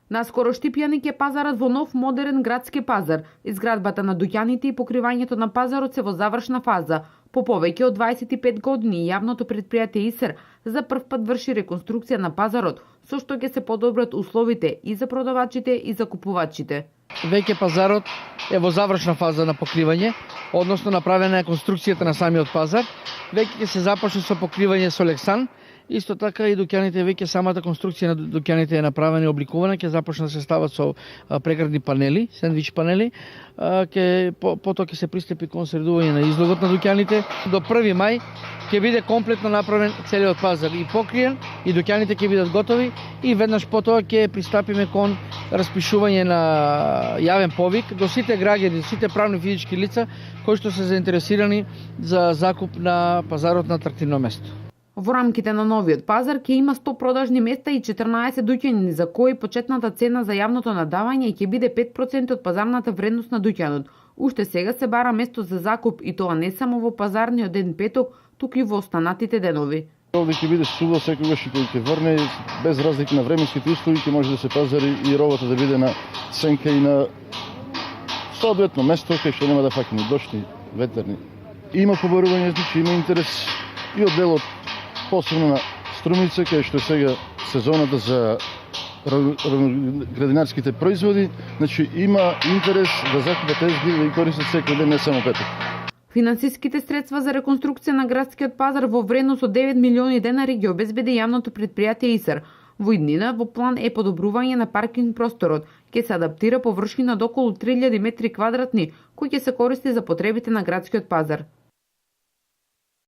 Наскоро Штипјаник е пазарот во нов модерен градски пазар. Изградбата на дуќаните и покривањето на пазарот се во завршна фаза. По повеќе од 25 години јавното претпријатие ИСЕР за прв пат врши реконструкција на пазарот, со што ќе се подобрат условите и за продавачите и за купувачите. Веќе пазарот е во завршна фаза на покривање, односно направена е конструкцијата на самиот пазар. Веќе ќе се започне со покривање со лексан. Исто така и дуќаните, веќе самата конструкција на дуќаните е направена и обликувана, ќе започне да се стават со преградни панели, сендвич панели, потоа ќе се пристапи кон средување на излогот на дуќаните. До 1 мај ќе биде комплетно направен целиот пазар и покриен, и дуќаните ќе бидат готови и веднаш потоа ќе пристапиме кон распишување на јавен повик до сите граѓани, сите правни физички лица кои што се заинтересирани за закуп на пазарот на атрактивно место. Во рамките на новиот пазар ќе има 100 продажни места и 14 дуќани за кои почетната цена за јавното надавање ќе биде 5% од пазарната вредност на дуќанот. Уште сега се бара место за закуп и тоа не само во пазарниот ден петок, туку и во останатите денови. Овде ќе биде сува секогаш и кој ќе врне без разлика на временските услови ќе може да се пазари и робата да биде на ценка и на соодветно место кај што нема да фаќа ни дожд ни ветерни. Има побарување, значи има интерес и од делот посебно на Струмица, кај што сега сезоната за градинарските производи, значи има интерес да закупат тези да ги користат секој ден, не само петок. Финансиските средства за реконструкција на градскиот пазар во вредност од 9 милиони денари ги обезбеди јавното претпријатие ИСЕР. Во иднина во план е подобрување на паркинг просторот, ќе се адаптира површина од околу 3000 метри квадратни, кој ќе се користи за потребите на градскиот пазар.